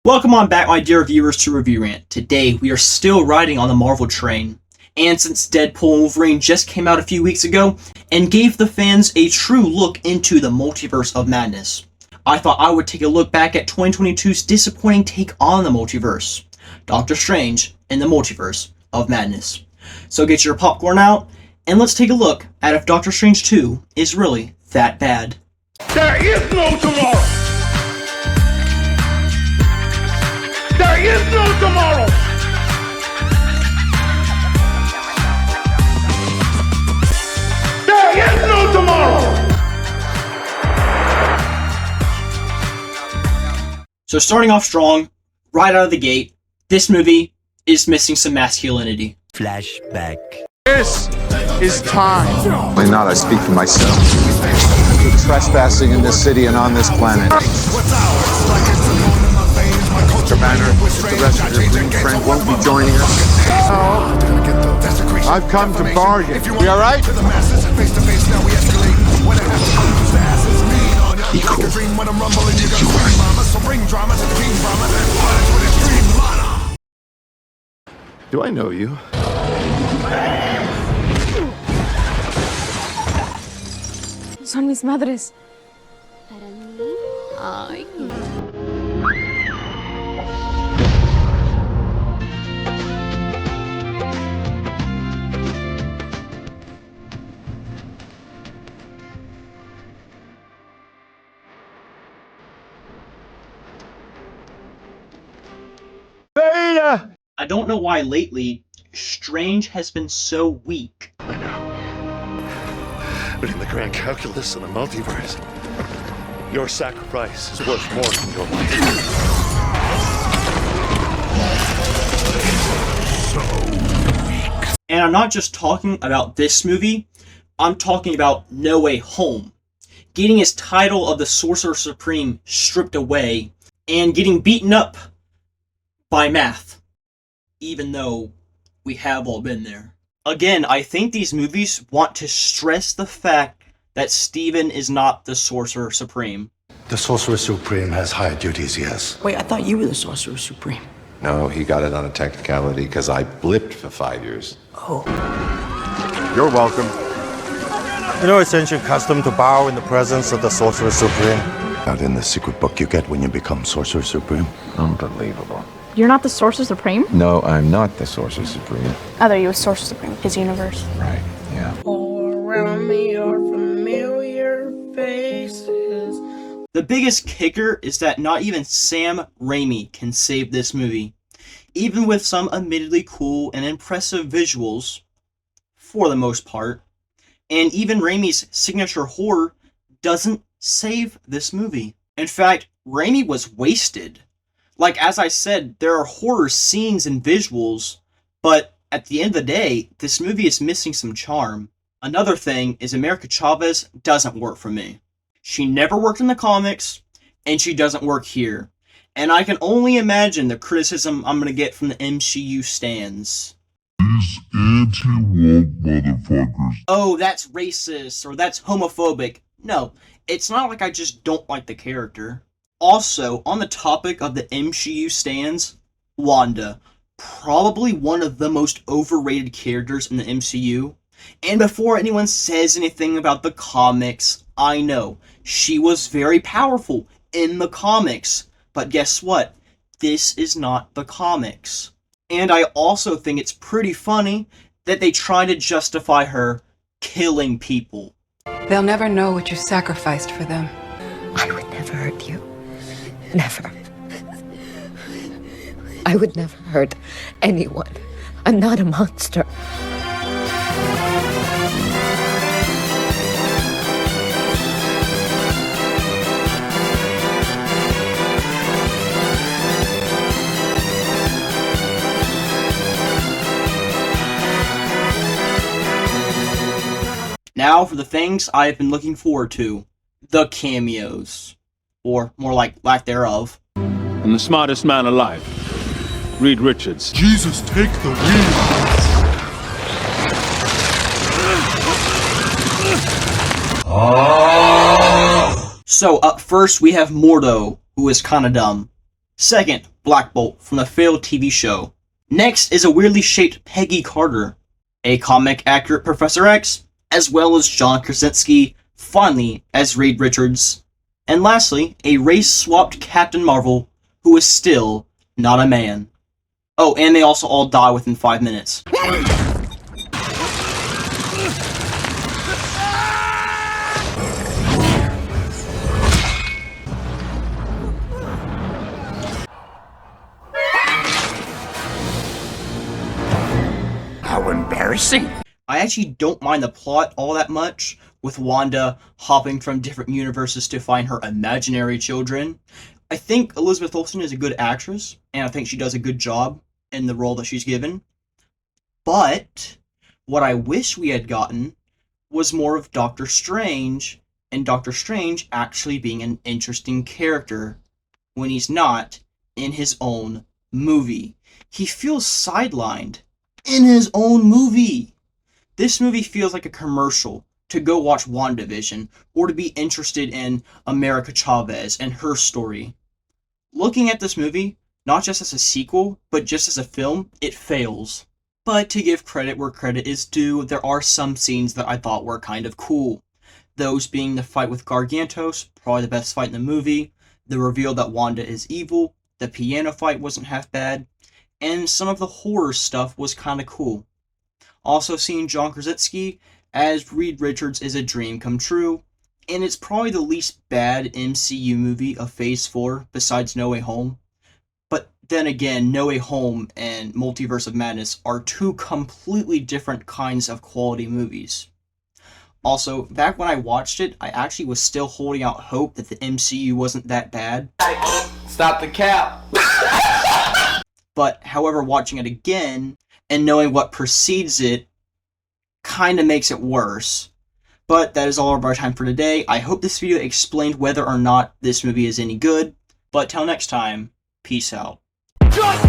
Welcome on back, my dear viewers, to Review Rant. Today, we are still riding on the Marvel train. And since Deadpool and Wolverine just came out a few weeks ago and gave the fans a true look into the Multiverse of Madness, I thought I would take a look back at 2022's disappointing take on the Multiverse, Doctor Strange and the Multiverse of Madness. So get your popcorn out, and let's take a look at if Doctor Strange 2 is really that bad. There is no tomorrow! There is no tomorrow! There is no tomorrow! So starting off strong, right out of the gate, this movie is missing some masculinity. Flashback. This is time. Why not? I speak for myself. You're trespassing in this city and on this planet. Mr. Banner, if the rest of your green friend won't be joining us. I've come to bargain. We all right? Do I know you? Son mis madres. Ay. Beta! I don't know why lately, Strange has been so weak. I know. But in the grand calculus of the multiverse, your sacrifice is worth more than your life. And I'm not just talking about this movie, I'm talking about No Way Home. Getting his title of the Sorcerer Supreme stripped away, and getting beaten up by math. Even though we have all been there. Again, I think these movies want to stress the fact that Steven is not the Sorcerer Supreme. The Sorcerer Supreme has higher duties, yes. Wait, I thought you were the Sorcerer Supreme. No, he got it on a technicality because I blipped for 5 years. Oh. You're welcome. You know, it's ancient custom to bow in the presence of the Sorcerer Supreme. Not in the secret book you get when you become Sorcerer Supreme. Unbelievable. You're not the Sorcerer Supreme? No, I'm not the Sorcerer Supreme. I thought you were Sorcerer Supreme, his universe. Right, yeah. All around me are familiar faces. The biggest kicker is that not even Sam Raimi can save this movie. Even with some admittedly cool and impressive visuals, for the most part, and even Raimi's signature horror doesn't save this movie. In fact, Raimi was wasted. Like, as I said, there are horror scenes and visuals, but at the end of the day, this movie is missing some charm. Another thing is America Chavez doesn't work for me. She never worked in the comics, and she doesn't work here. And I can only imagine the criticism I'm gonna get from the MCU stans. These anti-woke motherfuckers. Oh, that's racist, or that's homophobic. No, it's not like I just don't like the character. Also, on the topic of the MCU stans, Wanda, probably one of the most overrated characters in the MCU. And before anyone says anything about the comics, I know, she was very powerful in the comics. But guess what? This is not the comics. And I also think it's pretty funny that they try to justify her killing people. They'll never know what you sacrificed for them. I would never hurt you. Never. I would never hurt anyone. I'm not a monster. Now for the things I have been looking forward to. The cameos. Or more like lack thereof. And the smartest man alive, Reed Richards. Jesus, take the wheel. So up first we have Mordo, who is kinda dumb. Second, Black Bolt from the failed TV show. Next is a weirdly shaped Peggy Carter, a comic accurate Professor X, as well as John Krasinski, finally as Reed Richards. And lastly, a race-swapped Captain Marvel, who is still not a man. Oh, and they also all die within 5 minutes. How embarrassing. I actually don't mind the plot all that much, with Wanda hopping from different universes to find her imaginary children. I think Elizabeth Olsen is a good actress, and I think she does a good job in the role that she's given. But what I wish we had gotten was more of Doctor Strange, and Doctor Strange actually being an interesting character when he's not in his own movie. He feels sidelined in his own movie. This movie feels like a commercial to go watch WandaVision or to be interested in America Chavez and her story. Looking at this movie, not just as a sequel, but just as a film, it fails. But to give credit where credit is due, there are some scenes that I thought were kind of cool. Those being the fight with Gargantos, probably the best fight in the movie, the reveal that Wanda is evil, the piano fight wasn't half bad, and some of the horror stuff was kinda cool. Also seeing John Krasinski as Reed Richards is a dream come true, and it's probably the least bad MCU movie of Phase 4 besides No Way Home. But then again, No Way Home and Multiverse of Madness are two completely different kinds of quality movies. Also, back when I watched it, I actually was still holding out hope that the MCU wasn't that bad. Stop the cap. But, however, watching it again, and knowing what precedes it, kinda makes it worse. But that is all of our time for today. I hope this video explained whether or not this movie is any good. But till next time, peace out. Just